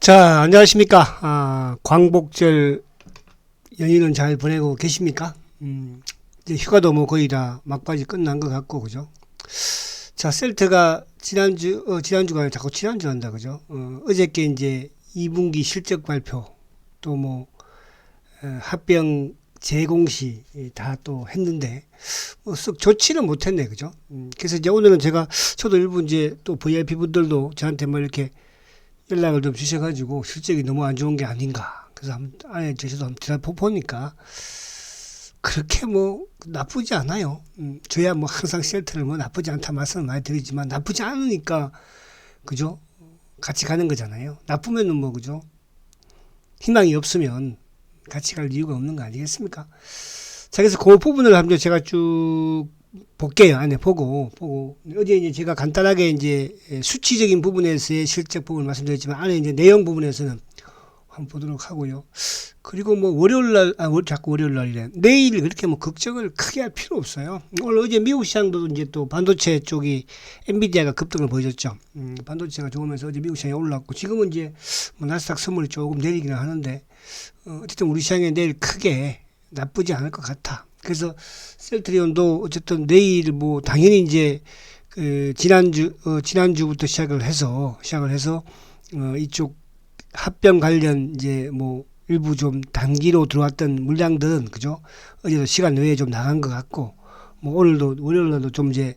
자, 안녕하십니까. 광복절 연휴는 잘 보내고 계십니까? 이제 휴가도 뭐 거의 다 막바지 끝난 것 같고, 그죠? 자, 셀트가 지난주가 자꾸 지난주 한다, 그죠? 어저께 이제 2분기 실적 발표, 또 뭐, 합병 재공시 다 또 했는데, 뭐, 썩 좋지는 못했네, 그죠? 그래서 이제 오늘은 저도 일부 이제 또 VIP 분들도 저한테 뭐 이렇게 연락을 좀 주셔가지고 실적이 너무 안 좋은 게 아닌가. 그래서 안에 저도 한번 보니까 그렇게 뭐 나쁘지 않아요. 저야 뭐 항상 셀트를 뭐 나쁘지 않다 말씀을 많이 드리지만 나쁘지 않으니까 그죠? 같이 가는 거잖아요. 나쁘면은 뭐 그죠? 희망이 없으면 같이 갈 이유가 없는 거 아니겠습니까? 자, 그래서 그 부분을 한번 제가 쭉 볼게요. 안에 보고. 어제 이제 제가 간단하게 이제 수치적인 부분에서의 실적 부분을 말씀드렸지만 안에 이제 내용 부분에서는 한번 보도록 하고요. 그리고 뭐 월요일 날, 자꾸 월요일 날이래. 내일 그렇게 뭐 걱정을 크게 할 필요 없어요. 오늘 어제 미국 시장도 이제 또 반도체 쪽이 엔비디아가 급등을 보여줬죠. 반도체가 좋으면서 어제 미국 시장이 올랐고 지금은 이제 뭐 나스닥 선물이 조금 내리기는 하는데 어쨌든 우리 시장에 내일 크게 나쁘지 않을 것 같아. 그래서 셀트리온도 어쨌든 내일 뭐 당연히 이제 그 지난주부터 시작을 해서 이쪽 합병 관련 이제 뭐 일부 좀 단기로 들어왔던 물량들은 그죠? 어제도 시간 외에 좀 나간 것 같고 뭐 오늘도 월요일날도 좀 이제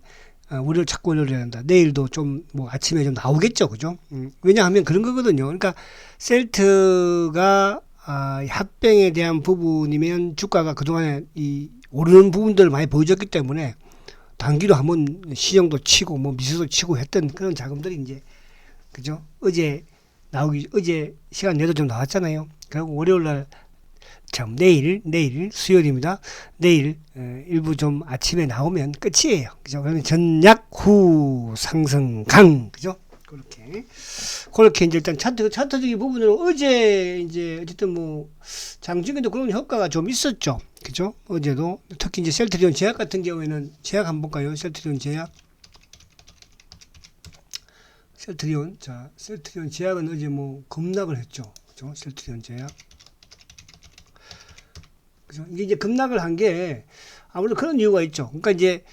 자꾸 월요일에 한다. 내일도 좀 뭐 아침에 좀 나오겠죠, 그죠? 왜냐하면 그런 거거든요. 그러니까 셀트가 합병에 대한 부분이면 주가가 그동안에 이 오르는 부분들을 많이 보여줬기 때문에 단기로 한번 시정도 치고 뭐 미수도 치고 했던 그런 자금들이 이제 그죠? 어제 시간 내도 좀 나왔잖아요. 그리고 월요일 날 내일 수요일입니다. 내일 일부 좀 아침에 나오면 끝이에요. 그죠? 그러면 전약 후 상승 강 그죠? 그렇게 이제 일단 차트적인 부분으로 어제 이제 어쨌든 뭐 장중에도 그런 효과가 좀 있었죠. 그죠? 어제도 특히 이제 셀트리온 제약 같은 경우에는 제약 한번 볼까요? 셀트리온 제약은 어제 뭐 급락을 했죠. 그죠? 셀트리온 제약. 그죠? 이게 이제 급락을 한 게 아무래도 그런 이유가 있죠. 그러니까 이제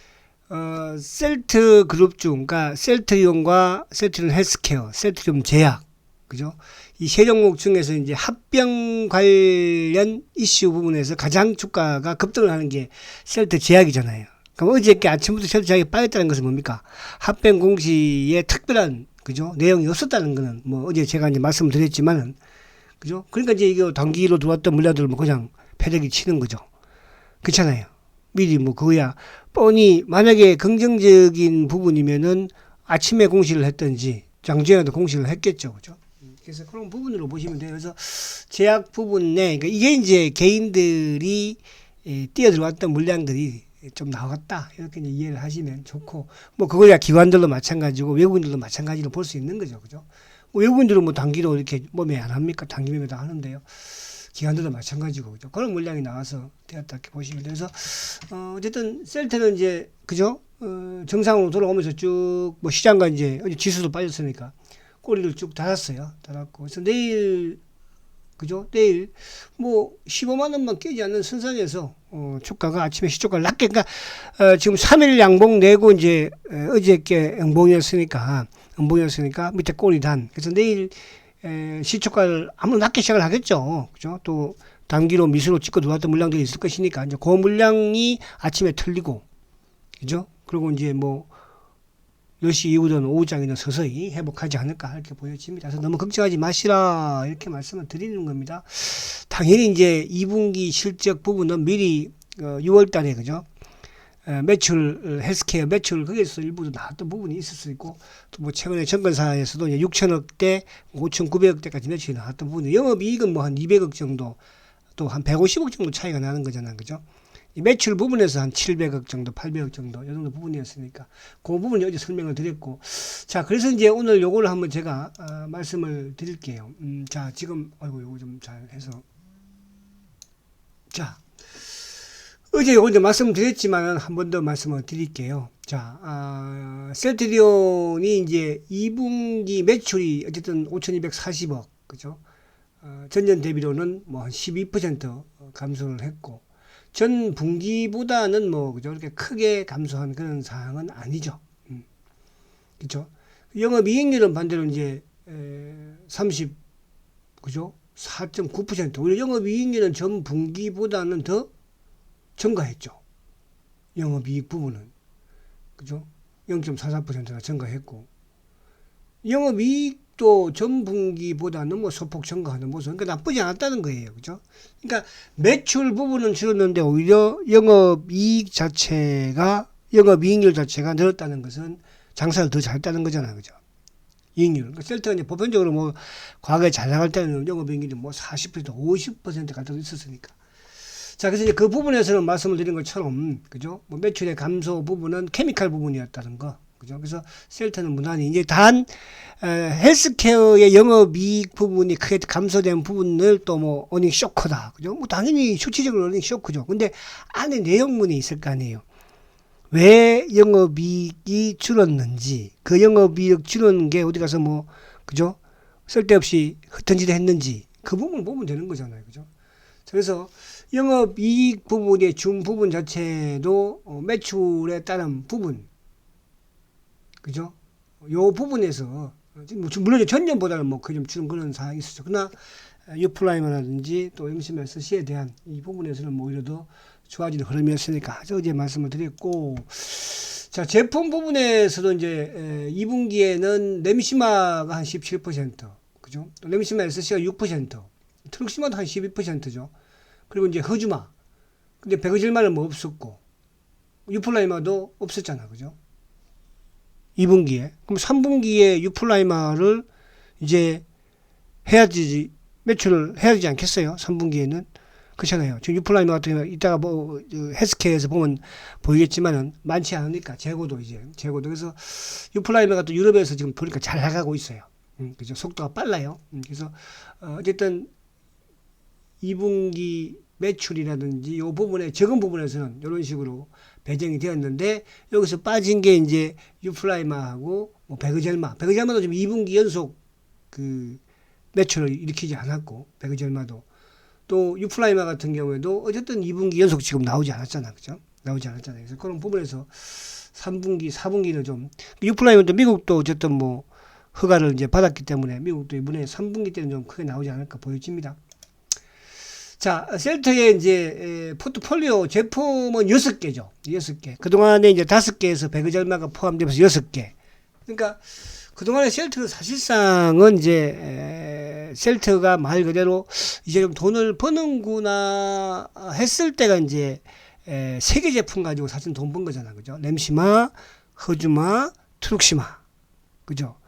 셀트 그룹 중, 그러니까 셀트리온과 셀트리온 헬스케어, 셀트리온 제약, 그죠? 이 세 종목 중에서 이제 합병 관련 이슈 부분에서 가장 주가가 급등을 하는 게 셀트 제약이잖아요. 그럼 어저께 아침부터 셀트 제약이 빠졌다는 것은 뭡니까? 합병 공시에 특별한, 그죠? 내용이 없었다는 거는 뭐 어제 제가 이제 말씀드렸지만은, 그죠? 그러니까 이제 이거 단기로 들어왔던 물량들을 뭐 그냥 패대기 치는 거죠. 그렇잖아요. 미리 뭐 그거야 뻔히 만약에 긍정적인 부분이면은 아침에 공시를 했든지 장중에도 공시를 했겠죠, 그죠? 그래서 그런 부분으로 보시면 돼요. 그래서 제약 부분에 그러니까 이게 이제 개인들이 뛰어들어왔던 물량들이 좀 나왔다 이렇게 이제 이해를 하시면 좋고 뭐 그거야 기관들도 마찬가지고 외국인들도 마찬가지로 볼 수 있는 거죠, 그죠? 뭐 외국인들은 뭐 단기로 이렇게 몸에 안 합니까? 단기 매매도 하는데요. 기관들도 마찬가지고 그죠? 그런 물량이 나와서 되었다 이렇게 보시면 돼서 어쨌든 셀트는 이제 그죠? 정상으로 돌아오면서 쭉 뭐 시장과 이제 지수도 빠졌으니까 꼬리를 쭉 달았고 그래서 내일 그죠? 내일 뭐 15만 원만 깨지 않는 선상에서 주가가 아침에 시초가를 낮게 그러니까 지금 3일 양봉 내고 이제 어저께 음봉이었으니까 밑에 꼬리 단 그래서 내일 시초가를 아무래도 낮게 시작을 하겠죠. 그죠? 또 단기로 미수로 찍고 들어왔던 물량들이 있을 것이니까 이제 그 물량이 아침에 털리고 그죠? 그리고 이제 뭐 10시 이후든 오후장에는 서서히 회복하지 않을까 이렇게 보여집니다. 그래서 너무 걱정하지 마시라 이렇게 말씀을 드리는 겁니다. 당연히 이제 2분기 실적 부분은 미리 6월 달에 그죠? 매출 헬스케어 매출 거기에서 일부 나왔던 부분이 있을 수 있고 또 뭐 최근에 정건사에서도 6천억대 5,900억대까지 매출이 나왔던 부분이 영업이익은 뭐 한 200억 정도 또 한 150억 정도 차이가 나는 거잖아요, 그죠? 이 매출 부분에서 한 700억 정도 800억 정도 이 정도 부분이었으니까 그 부분을 어제 설명을 드렸고 자 그래서 이제 오늘 요거를 한번 제가 말씀을 드릴게요. 자 지금 요거 좀 잘 해서 자 어제 요거 이제 말씀드렸지만 한 번 더 말씀을 드릴게요. 자, 셀트리온이 이제 2분기 매출이 어쨌든 5,240억, 그죠? 전년 대비로는 뭐 한 12% 감소를 했고, 전 분기보다는 뭐, 그죠? 그렇게 크게 감소한 그런 상황은 아니죠. 그죠? 영업이익률은 반대로 이제, 30, 그죠? 4.9%. 오히려 영업이익률은 전 분기보다는 더 증가했죠. 영업이익 부분은. 그죠? 0.44%나 증가했고, 영업이익도 전 분기보다는 뭐 소폭 증가하는 모습, 그러니까 나쁘지 않았다는 거예요. 그죠? 그러니까 매출 부분은 줄었는데 오히려 영업이익률 자체가 늘었다는 것은 장사를 더 잘했다는 거잖아요. 그죠? 이익률. 그러니까 셀트가 이제 보편적으로 뭐 과거에 잘 나갈 때는 영업이익률이 뭐 40%, 50% 가까이 있었으니까. 자, 그래서 이제 그 부분에서는 말씀을 드린 것처럼, 그죠? 뭐 매출의 감소 부분은 케미칼 부분이었다는 거. 그죠? 그래서 셀트는 무난히 이제 헬스케어의 영업이익 부분이 크게 감소된 부분을 또 뭐 어닝 쇼크다. 그죠? 뭐 당연히 수치적으로 어닝 쇼크죠. 근데 안에 내용문이 있을 거 아니에요. 왜 영업이익이 줄었는지, 그 영업이익 줄은 게 어디 가서 뭐, 그죠? 쓸데없이 흩어지다 했는지, 그 부분을 보면 되는 거잖아요. 그죠? 그래서 영업이익 부분의 중 부분 자체도 매출에 따른 부분, 그죠? 요 부분에서, 물론 전년보다는 뭐 그 좀 줄은 그런 상황이 있었죠. 그러나 유플라이머라든지 또 MCMSC에 대한 이 부분에서는 뭐 오히려 더 좋아지는 흐름이었으니까 어제 말씀을 드렸고, 자, 제품 부분에서도 이제 2분기에는 램시마가 한 17%, 그죠? 또 램시마 SC가 6%, 트럭시마도 한 12%죠. 그리고 이제 허주마. 근데 배그질마는 뭐 없었고, 유플라이마도 없었잖아. 그죠? 2분기에. 그럼 3분기에 유플라이마를 이제 해야지, 매출을 해야 되지 않겠어요? 3분기에는. 그렇잖아요. 지금 유플라이마 같은 경우는 이따가 뭐, 헬스케어에서 보면 보이겠지만은 많지 않으니까, 재고도. 그래서 유플라이마가 또 유럽에서 지금 보니까 잘 나가고 있어요. 그죠? 속도가 빨라요. 그래서, 어쨌든, 2분기 매출이라든지 이 부분에 적은 부분에서는 이런 식으로 배정이 되었는데 여기서 빠진 게 이제 유플라이마하고 뭐 배그젤마도 좀 2분기 연속 그 매출을 일으키지 않았고 배그젤마도 또 유플라이마 같은 경우에도 어쨌든 2분기 연속 지금 나오지 않았잖아. 그죠? 나오지 않았잖아요. 그래서 그런 부분에서 3분기, 4분기는 좀 유플라이마도 미국도 어쨌든 뭐 허가를 이제 받았기 때문에 미국도 이번에 3분기 때는 좀 크게 나오지 않을까 보여집니다. 자, 셀트의 이제 포트폴리오 제품은 6개죠. 6개. 그동안에 이제 5개에서 배그젤마가 포함되면서 6개. 그러니까 그동안에 셀트는 사실상은 이제 셀트가 말 그대로 이제 좀 돈을 버는구나 했을 때가 이제 3개 제품 가지고 사실 돈 번 거잖아. 그죠? 램시마, 허주마, 트룩시마. 그죠?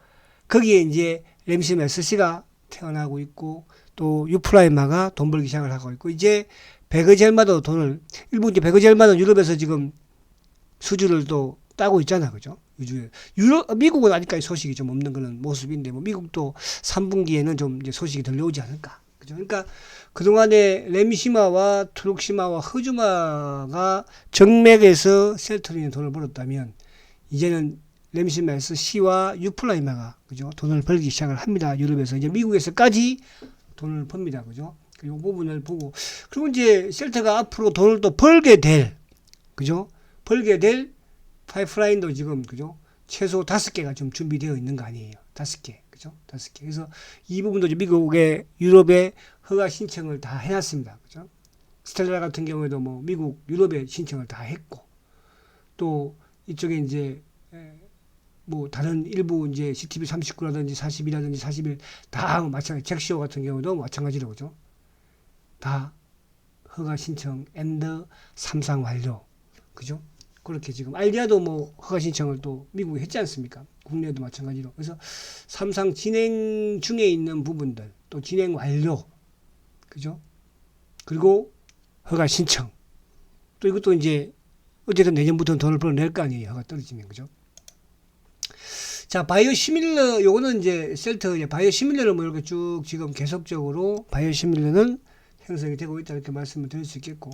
거기에 이제 램시마 SC가 태어나고 있고 또 유플라이마가 돈 벌기 시작을 하고 있고 이제 배그젤마도 돈을 일부 이제 배그젤마는 유럽에서 지금 수주를 또 따고 있잖아. 그죠? 미국은 아직까지 소식이 좀 없는 그런 모습인데 뭐 미국도 3분기에는 좀 이제 소식이 들려오지 않을까. 그죠? 그러니까 그동안에 램시마와 트룩시마와 허주마가 정맥에서 셀트리는 돈을 벌었다면 이제는 램시마 SC와 유플라이마가 그죠? 돈을 벌기 시작을 합니다. 유럽에서 이제 미국에서까지 돈을 법니다. 그죠? 이 부분을 보고 그리고 이제 셀트가 앞으로 돈을 또 벌게 될 그죠? 벌게 될 파이프라인도 지금 그죠? 최소 5개가 좀 준비되어 있는 거 아니에요. 5개. 그죠? 5개. 그래서 이 부분도 미국의 유럽에 허가 신청을 다 해놨습니다. 그죠? 스텔라 같은 경우에도 뭐 미국 유럽에 신청을 다 했고 또 이쪽에 이제 뭐 다른 일부 이제 CTB39라든지 40이라든지 41 다 마찬가지 잭시오 같은 경우도 마찬가지로 그죠? 다 허가 신청 앤더 삼상 완료 그죠? 그렇게 지금 알디아도 뭐 허가 신청을 또 미국에 했지 않습니까? 국내에도 마찬가지로 그래서 삼상 진행 중에 있는 부분들 또 진행 완료 그죠? 그리고 허가 신청 또 이것도 이제 어쨌든 내년부터는 돈을 벌어낼 거 아니에요. 허가 떨어지면 그죠? 자, 바이오시밀러, 요거는 이제 셀트, 이제 바이오시밀러를 뭐 이렇게 쭉 지금 계속적으로 바이오시밀러는 형성이 되고 있다 이렇게 말씀을 드릴 수 있겠고.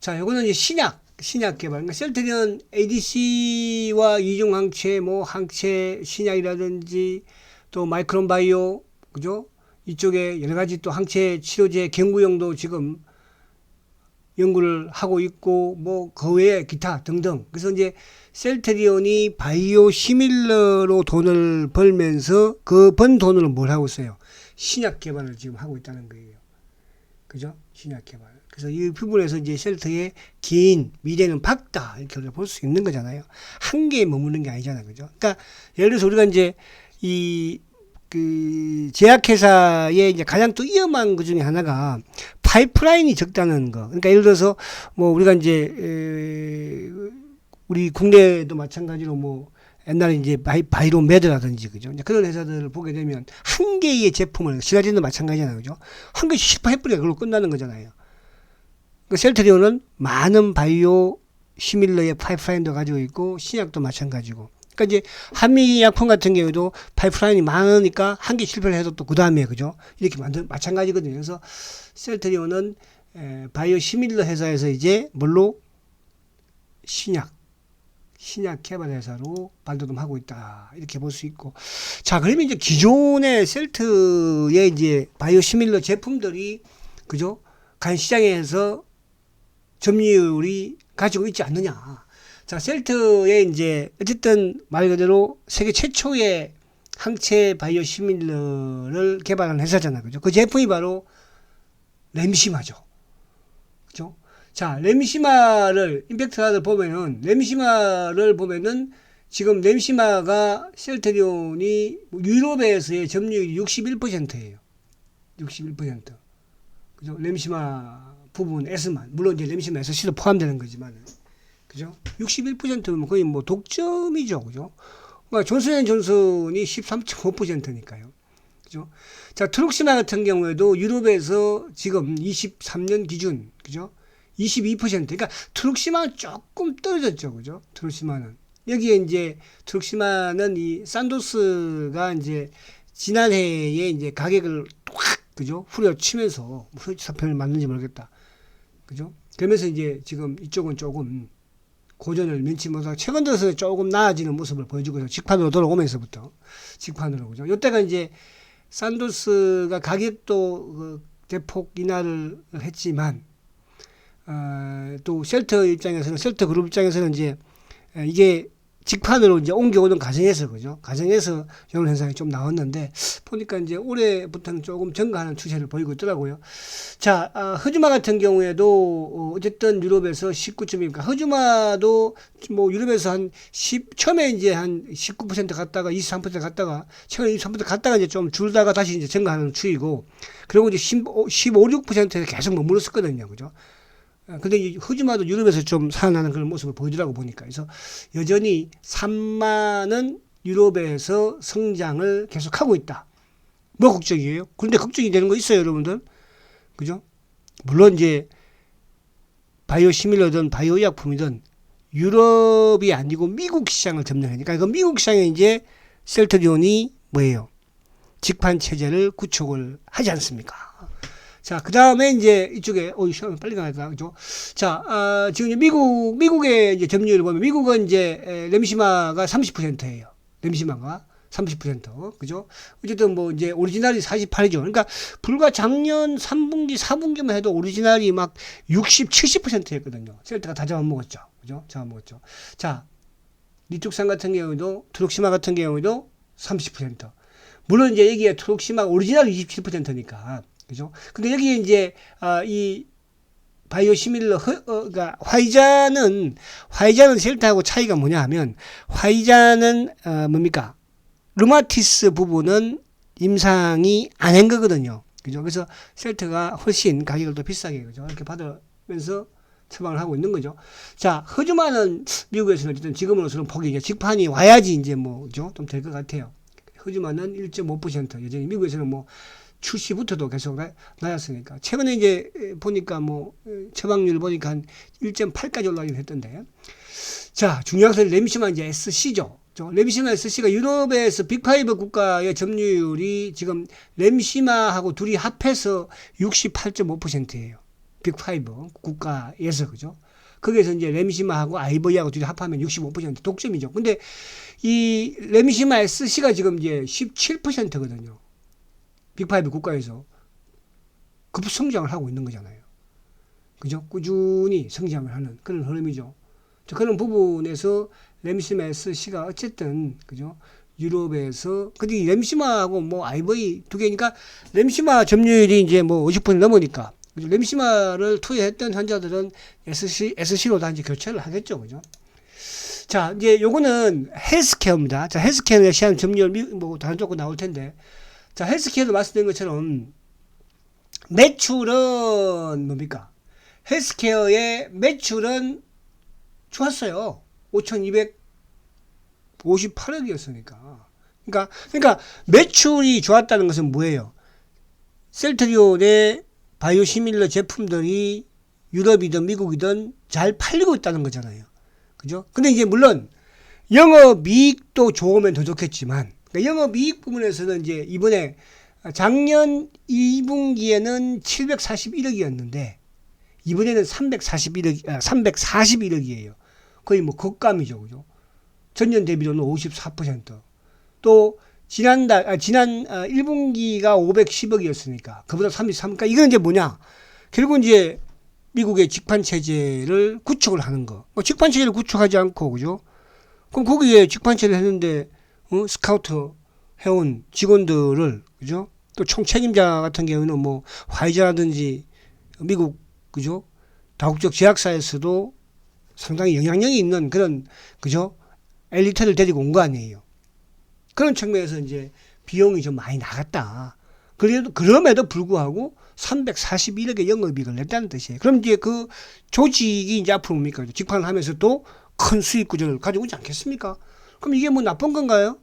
자, 요거는 이제 신약 개발. 그러니까 셀트는 ADC와 이중항체, 뭐 항체 신약이라든지 또 마이크론 바이오, 그죠? 이쪽에 여러 가지 또 항체 치료제 경구용도 지금 연구를 하고 있고 뭐 그 외에 기타 등등. 그래서 이제 셀트리온이 바이오 시밀러로 돈을 벌면서 그 번 돈으로 뭘 하고 있어요? 신약 개발을 지금 하고 있다는 거예요. 그죠? 신약 개발. 그래서 이 부분에서 이제 셀트의 긴 미래는 밝다 이렇게 우리가 볼 수 있는 거잖아요. 한계에 머무는 게 아니잖아요. 그죠? 그러니까 예를 들어서 우리가 이제 그 제약회사의 이제 가장 또 위험한 것 중에 하나가 파이프라인이 적다는 거. 그러니까 예를 들어서 뭐 우리가 이제 우리 국내도 마찬가지로 뭐 옛날에 이제 바이로메드라든지 그죠? 이제 그런 회사들을 보게 되면 한 개의 제품을 시가진도 마찬가지잖아요. 그죠? 한 개씩 실패해버리면 그걸로 끝나는 거잖아요. 그 셀트리온은 많은 바이오 시밀러의 파이프라인도 가지고 있고 신약도 마찬가지고. 그러니까 이제 한미 약품 같은 경우도 파이프라인이 많으니까 한 개 실패를 해도 또 그 다음에 그죠? 이렇게 마찬가지거든요. 그래서 셀트리온은 바이오 시밀러 회사에서 이제 뭘로 신약 개발 회사로 발돋움하고 있다 이렇게 볼 수 있고. 자, 그러면 이제 기존의 셀트의 이제 바이오 시밀러 제품들이 그죠? 과연 시장에서 점유율이 가지고 있지 않느냐. 자, 셀트의 이제 어쨌든 말 그대로 세계 최초의 항체 바이오 시밀러를 개발한 회사잖아요. 그죠? 그 제품이 바로 램시마죠. 그죠? 자, 램시마를 임팩트를 보면은 지금 램시마가 셀트리온이 유럽에서의 점유율이 61%예요. 61%. 그죠? 램시마 부분 S만. 물론 이제 램시마 SC도 포함되는 거지만. 그죠? 61%면 거의 뭐 독점이죠. 그죠? 그러니까 존슨앤존슨이 13.5%니까요. 그죠? 자, 트룩시마 같은 경우에도 유럽에서 지금 23년 기준, 그죠? 22%. 그러니까 트룩시마는 조금 떨어졌죠. 그죠? 트룩시마는. 여기에 이제 트룩시마는 이 산도스가 이제 지난해에 이제 가격을 확, 그죠? 후려치면서, 사편을 맞는지 모르겠다. 그죠? 그러면서 이제 지금 이쪽은 조금 고전을 면치 못하고 최근 들어서 조금 나아지는 모습을 보여주고 있어요. 직판으로 돌아오면서부터. 직판으로. 그죠? 이때가 이제 산도스가 가격도 그 대폭 인하를 했지만, 또 셀트 입장에서는, 셀트 그룹 입장에서는 이제 이게 직판으로 이제 옮겨오는 과정에서, 그죠? 과정에서 이런 현상이 좀 나왔는데, 보니까 이제 올해부터는 조금 증가하는 추세를 보이고 있더라고요. 자, 허즈마 같은 경우에도, 어쨌든 유럽에서 19점이니까, 허즈마도 뭐 유럽에서 처음에 이제 한 19% 갔다가 23% 갔다가, 최근에 23% 갔다가 이제 좀 줄다가 다시 이제 증가하는 추이고, 그리고 이제 15, 6%에서 계속 머물렀었거든요. 그죠? 근데 이 허즈마도 유럽에서 좀 살아나는 그런 모습을 보이더라고 보니까. 그래서 여전히 산마는 유럽에서 성장을 계속하고 있다. 뭐 걱정이에요? 그런데 걱정이 되는 거 있어요, 여러분들. 그죠? 물론 이제 바이오 시밀러든 바이오 의약품이든 유럽이 아니고 미국 시장을 점령하니까 그 미국 시장에 이제 셀트리온이 뭐예요? 직판 체제를 구축을 하지 않습니까? 자, 그 다음에 이제 이쪽에, 시간 빨리 가겠다. 그죠? 자, 지금 미국의 이제 점유율을 보면, 미국은 이제, 램시마가 30%예요. 램시마가 30%. 그죠? 어쨌든 뭐 이제 오리지널이 48이죠. 그러니까 불과 작년 3분기, 4분기만 해도 오리지널이 막 60, 70%였거든요. 셀트가 다 잡아먹었죠. 그죠? 잡아먹었죠. 자, 리툭산 같은 경우도, 트룩시마 같은 경우도 30%. 물론 이제 여기에 트룩시마 오리지널이 27%니까. 그죠? 근데 여기에 이제, 이, 바이오 시밀러, 그러니까 화이자는 셀트하고 차이가 뭐냐 하면, 화이자는, 뭡니까? 르마티스 부분은 임상이 안 한 거거든요. 그죠? 그래서 셀트가 훨씬 가격을 더 비싸게, 그죠? 이렇게 받으면서 처방을 하고 있는 거죠. 자, 허즈마는 미국에서는 어쨌든 지금으로서는 보기 이제 직판이 와야지 이제 뭐, 그죠? 좀 될 것 같아요. 허즈마는 1.5%, 여전히 미국에서는 뭐, 출시부터도 계속 나왔으니까. 최근에 이제 보니까 뭐, 처방률 보니까 한 1.8까지 올라가긴 했던데. 자, 중요한 것은 램시마 이제 SC죠. 램시마 SC가 유럽에서 빅5 국가의 점유율이 지금 램시마하고 둘이 합해서 68.5%예요. 빅5 국가에서, 그죠? 거기에서 이제 램시마하고 아이보이하고 둘이 합하면 65% 독점이죠. 근데 이 램시마 SC가 지금 이제 17%거든요. 빅5 국가에서 급성장을 하고 있는 거잖아요. 그죠? 꾸준히 성장을 하는 그런 흐름이죠. 자, 그런 부분에서 램시마 SC가 어쨌든, 그죠? 유럽에서, 근데 램시마하고 뭐 아이보이 두 개니까 램시마 점유율이 이제 뭐 50% 넘으니까, 그죠? 램시마를 투여했던 환자들은 SC로 다 이제 교체를 하겠죠. 그죠? 자, 이제 요거는 헬스케어입니다. 자, 헬스케어에 대한 점유율, 뭐 다른 조건 나올 텐데. 자, 헬스케어도 말씀드린 것처럼 매출은 뭡니까? 헬스케어의 매출은 좋았어요. 5,258억이었으니까. 그러니까 매출이 좋았다는 것은 뭐예요? 셀트리온의 바이오시밀러 제품들이 유럽이든 미국이든 잘 팔리고 있다는 거잖아요. 그죠? 근데 이제 물론 영업이익도 좋으면 더 좋겠지만, 그러니까 영업이익 부분에서는 이제 이번에 작년 2분기에는 741억이었는데 이번에는 341억이에요. 거의 뭐 격감이죠. 그죠? 전년 대비로는 54%. 또 지난 1분기가 510억이었으니까 그보다 33. 그러니까 이건 이제 뭐냐? 결국 이제 미국의 직판 체제를 구축을 하는 거. 뭐 직판 체제를 구축하지 않고, 그죠? 그럼 거기에 직판 체제를 했는데 스카우트 해온 직원들을, 그죠? 또 총 책임자 같은 경우는 뭐 화이자라든지 미국, 그죠? 다국적 제약사에서도 상당히 영향력이 있는 그런, 그죠? 엘리트를 데리고 온 거 아니에요. 그런 측면에서 이제 비용이 좀 많이 나갔다. 그럼에도 불구하고 341억의 영업이익을 냈다는 뜻이에요. 그럼 이제 그 조직이 이제 앞으로 뭡니까? 직판을 하면서 또 큰 수익 구조를 가지고 오지 않겠습니까? 그럼 이게 뭐 나쁜 건가요?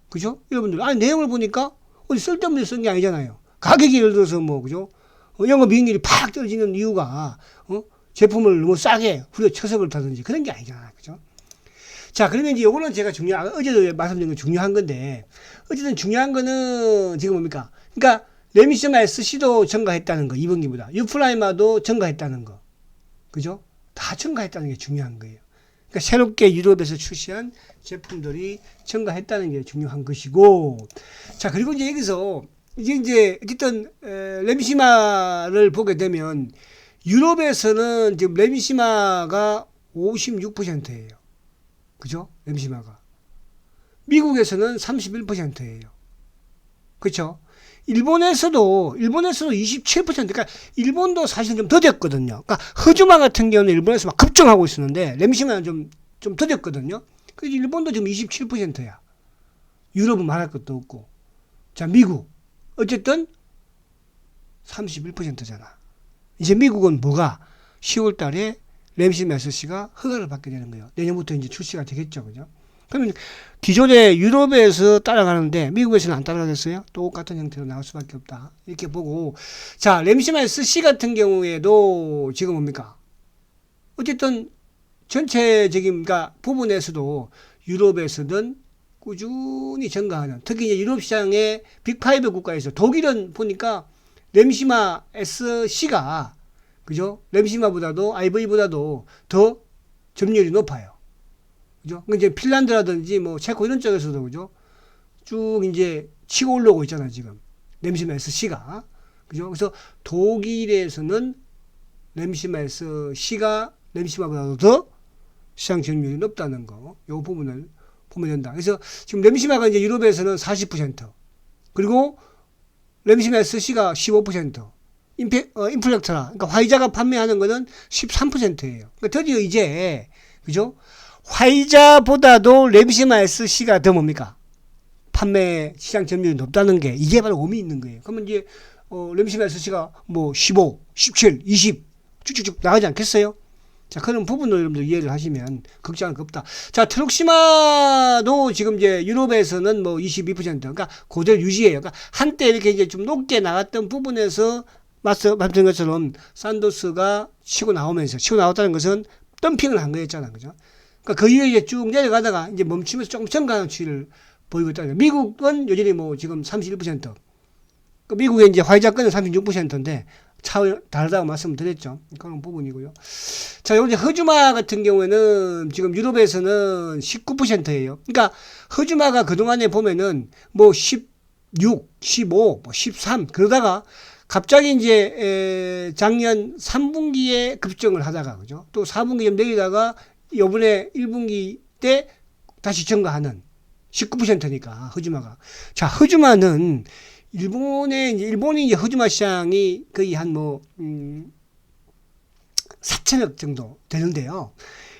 그죠? 여러분들, 아니, 내용을 보니까 어디 쓸데없는 쓴 게 아니잖아요. 가격이 예를 들어서 뭐, 그죠? 영업이익률이 팍 떨어지는 이유가, 제품을 너무 싸게 후려쳐서 그렇다든지 그런 게 아니잖아요. 그죠? 자, 그러면 이제 요거는 제가 어제도 말씀드린 건 중요한 건데, 어쨌든 중요한 거는 지금 뭡니까? 그러니까, 레미시마 SC도 증가했다는 거, 2분기보다. 유플라이마도 증가했다는 거. 그죠? 다 증가했다는 게 중요한 거예요. 그러니까 새롭게 유럽에서 출시한 제품들이 증가했다는 게 중요한 것이고, 자, 그리고 이제 여기서, 이제 어쨌든, 레미시마를 보게 되면, 유럽에서는 지금 레미시마가 56%예요. 그죠? 램시마가. 미국에서는 31%예요. 그렇죠? 일본에서도 27%. 그러니까 일본도 사실 좀 더뎠거든요. 그러니까 허즈마 같은 경우는 일본에서 막 급증하고 있었는데 램시마는 좀 더뎠거든요. 그래서 일본도 지금 27%야. 유럽은 말할 것도 없고. 자, 미국. 어쨌든 31%잖아. 이제 미국은 뭐가 10월 달에 램시마 SC가 허가를 받게 되는 거예요. 내년부터 이제 출시가 되겠죠. 그죠? 그러면 기존에 유럽에서 따라가는데 미국에서는 안 따라가겠어요? 똑같은 형태로 나올 수밖에 없다. 이렇게 보고, 자, 램시마 SC 같은 경우에도 지금 뭡니까? 어쨌든 전체적인 그러니까 부분에서도 유럽에서는 꾸준히 증가하는, 특히 이제 유럽 시장의 빅5 국가에서 독일은 보니까 램시마 SC가, 그죠? 램시마보다도 IV보다도 더 점유율이 높아요. 그죠? 이제 핀란드라든지 뭐 체코 이런 쪽에서도, 그죠? 쭉 이제 치고 올라오고 있잖아요, 지금. 램시마 SC가. 그죠? 그래서 독일에서는 램시마 SC가 램시마보다도 더 시장 점유율이 높다는 거. 요 부분을 보면 된다. 그래서 지금 램시마가 이제 유럽에서는 40%. 그리고 램시마 SC가 15%. 인플렉트라. 그러니까 화이자가 판매하는 거는 13%예요. 그러니까 드디어 이제, 그죠? 화이자보다도 램시마 SC가 더 뭡니까? 판매 시장 점유율이 높다는 게 이게 바로 의미 있는 거예요. 그러면 이제 램시마 SC가 뭐 15, 17, 20 쭉쭉쭉 나가지 않겠어요? 자, 그런 부분을 여러분들 이해를 하시면 걱정할 거 없다. 자, 트룩시마도 지금 이제 유럽에서는 뭐 22%, 그러니까 그대로 유지해요. 그러니까 한때 이렇게 이제 좀 높게 나갔던 부분에서 말씀드린 것처럼 산도스가 치고 나왔다는 것은 덤핑을 한 거였잖아. 그죠? 그러니까 그 이후에 이제 쭉 내려가다가 이제 멈추면서 조금 증가하는 추이를 보이고 있다. 미국은 여전히 뭐 지금 31%. 그 미국의 이제 화이자 건은 36%인데 차원이 다르다고 말씀드렸죠. 그런 부분이고요. 자, 여기 허즈마 같은 경우에는 지금 유럽에서는 19%예요. 그러니까 허즈마가 그동안에 보면은 뭐 6, 15, 뭐 13 그러다가 갑자기 이제 작년 3분기에 급증을 하다가 그죠? 또 4분기 좀 내리다가 이번에 1분기 때 다시 증가하는 19%니까 허즈마가. 자, 허즈마는 일본이 이제 허즈마 시장이 거의 한 4천억 정도 되는데요.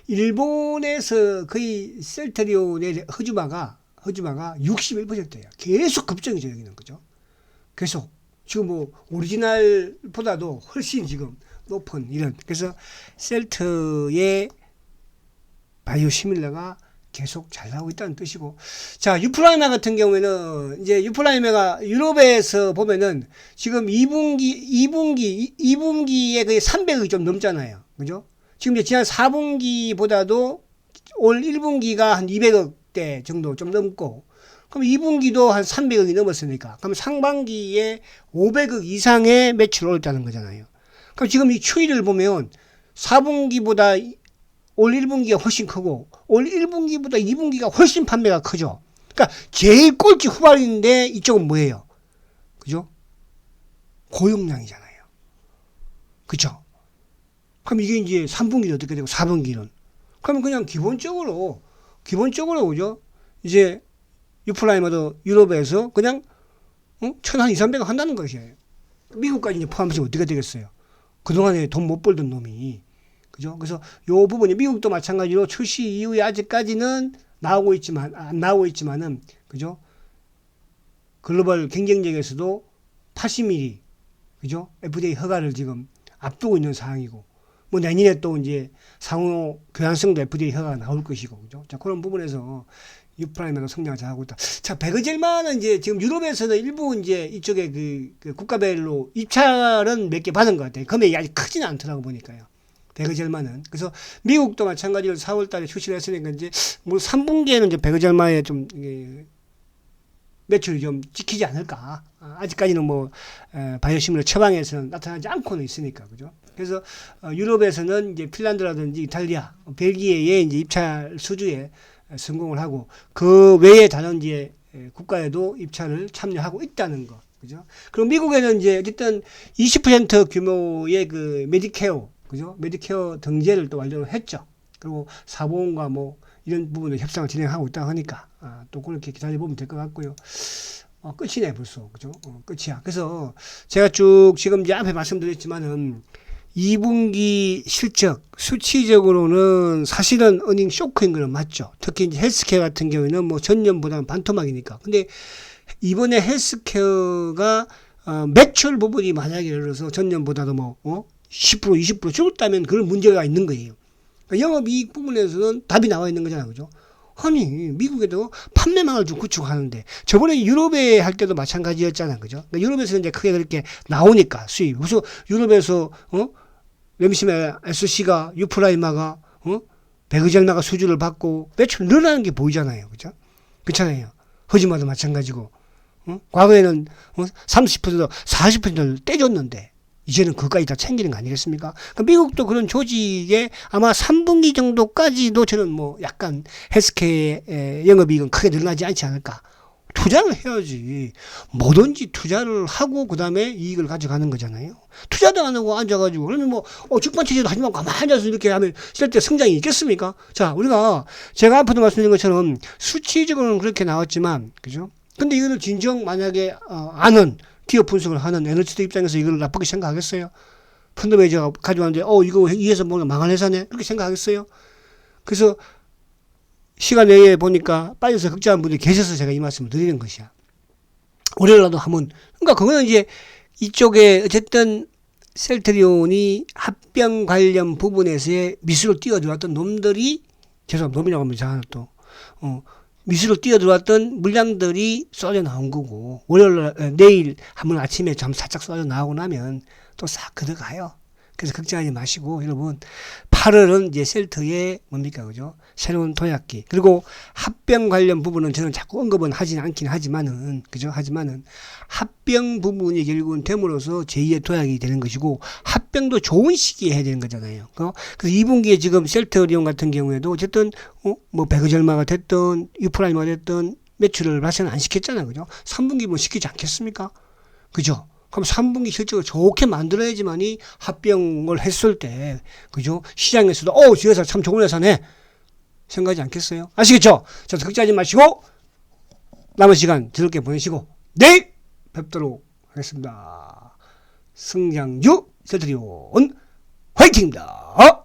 일본에서 거의 셀트리온의 허즈마가 61%예요. 계속 급증이죠, 여기는. 그죠? 계속. 지금 뭐, 오리지널보다도 훨씬 지금 높은 이런. 그래서 셀트의 바이오시밀러가 계속 잘 나오고 있다는 뜻이고. 자, 유플라이마 같은 경우에는 이제 유플라이마가 유럽에서 보면은 지금 2분기에 거의 300억이 좀 넘잖아요. 그죠? 지금 이제 지난 4분기보다도 올 1분기가 한 200억대 정도 좀 넘고, 그럼 2분기도 한 300억이 넘었으니까, 그럼 상반기에 500억 이상의 매출을 올렸다는 거잖아요. 그럼 지금 이 추이를 보면 4분기보다 올 1분기가 훨씬 크고, 올 1분기보다 2분기가 훨씬 판매가 크죠. 그러니까 제일 꼴찌 후발인데 이쪽은 뭐예요? 그죠? 고용량이잖아요. 그죠? 그럼 이게 이제 3분기는 어떻게 되고 4분기는? 그러면 그냥 기본적으로 그죠? 이제 유플라이머도 유럽에서 그냥 1,000한 2, 300억 한다는 것이에요. 미국까지 이제 포함해서 어떻게 되겠어요? 그동안에 돈 못 벌던 놈이. 그죠? 그래서 요 부분이 미국도 마찬가지로 출시 이후에 아직까지는 안 나오고 있지만은, 그죠? 글로벌 경쟁력에서도 80mm, 그죠? FDA 허가를 지금 앞두고 있는 상황이고, 뭐 내년에 또 이제 상호 교환성도 FDA 허가가 나올 것이고, 그죠? 자, 그런 부분에서 유프라임에도 성장을 잘하고 있다. 자, 베그젤만은 이제 지금 유럽에서는 일부 이제 이쪽에 그 국가별로 입찰은 몇 개 받은 것 같아요. 금액이 아직 크지는 않더라고 보니까요. 베그젤만은. 그래서 미국도 마찬가지로 4월 달에 출시를 했으니까 이제 뭐 3분기에는 이제 베그젤만에 좀 매출이 좀 찍히지 않을까. 아직까지는 뭐 바이오시밀러 처방에서는 나타나지 않고는 있으니까. 그죠? 그래서 유럽에서는 이제 핀란드라든지 이탈리아, 벨기에의 이제 입찰 수주에 성공을 하고 그 외에 다른 이제 국가에도 입찰을 참여하고 있다는 거. 그죠? 그리고 미국에는 이제 어쨌든 20% 규모의 그 메디케어, 그죠? 메디케어 등재를 또 완료를 했죠. 그리고 사보험과 뭐 이런 부분을 협상을 진행하고 있다고 하니까 또 그렇게 기다려보면 될 것 같고요. 끝이네 벌써. 그죠? 끝이야. 그래서 제가 쭉 지금 이제 앞에 말씀드렸지만은 2분기 실적 수치적으로는 사실은 어닝 쇼크인 거는 맞죠. 특히 이제 헬스케어 같은 경우에는 뭐 전년보다는 반토막이니까. 근데 이번에 헬스케어가 매출 부분이 만약에 예를 들어서 전년보다도 뭐 10% 20% 줄었다면 그런 문제가 있는 거예요. 그러니까 영업이익 부분에서는 답이 나와 있는 거잖아요. 그죠? 아니 미국에도 판매망을 좀 구축하는데 저번에 유럽에 할 때도 마찬가지였잖아요. 그죠? 그러니까 유럽에서 이제 크게 그렇게 나오니까 수입. 그래서 유럽에서 램시메 SC가 유프라이마가 베그젤마가 수주를 받고 매출 늘어나는 게 보이잖아요. 그죠? 그렇잖아요. 허즈마도 마찬가지고 과거에는 30% 40%를 떼줬는데 이제는 그까지 다 챙기는 거 아니겠습니까? 그러니까 미국도 그런 조직에 아마 3분기 정도까지도 저는 뭐 약간 헬스케어의 영업이익은 크게 늘어나지 않지 않을까. 투자를 해야지. 뭐든지 투자를 하고 그 다음에 이익을 가져가는 거잖아요. 투자도 안 하고 앉아가지고 그러면 뭐 직관체제도 하지 말고 가만히 앉아서 이렇게 하면 쓸 때 성장이 있겠습니까? 자, 우리가 제가 앞에도 말씀드린 것처럼 수치적으로는 그렇게 나왔지만 그죠? 근데 이거를 진정 만약에 아는 기업 분석을 하는 애널리스트 입장에서 이걸 나쁘게 생각하겠어요? 펀드 매니저가 가져왔는데 이거 이에서 뭔가 망한 회사네? 그렇게 생각하겠어요? 그래서 시간 내에 보니까 빠져서 걱정한 분들이 계셔서 제가 이 말씀을 드리는 것이야. 올해라도 한번 그러니까 그거는 이제 이쪽에 어쨌든 셀트리온이 합병 관련 부분에서의 미수로 뛰어들어왔던 놈들이 죄송합니다. 놈이라고 하면 이상하나 또 미수로 뛰어들어왔던 물량들이 쏟아 나온 거고 내일 한번 아침에 좀 살짝 쏟아 나오고 나면 또 싹 들어가요. 그래서 걱정하지 마시고 여러분 8월은 이제 셀트의 뭡니까 그죠? 새로운 도약기 그리고 합병 관련 부분은 저는 자꾸 언급은 하진 않긴 하지만은 그죠? 하지만은 합병 부분이 결국은 됨으로써 제2의 도약이 되는 것이고 합병도 좋은 시기에 해야 되는 거잖아요. 그래서 2분기에 지금 셀트리온 같은 경우에도 어쨌든 뭐 베그젤마가 됐든 유프라이마가 됐든 매출을 발생 안 시켰잖아요. 그죠? 3분기 뭐 시키지 않겠습니까? 그죠? 그럼 3분기 실적을 좋게 만들어야지만이 합병을 했을 때, 그죠? 시장에서도, 저 회사 참 좋은 회사네. 생각하지 않겠어요? 아시겠죠? 자, 걱정하지 마시고, 남은 시간 즐겁게 보내시고, 내일 뵙도록 하겠습니다. 승장주 셀트리온 화이팅입니다.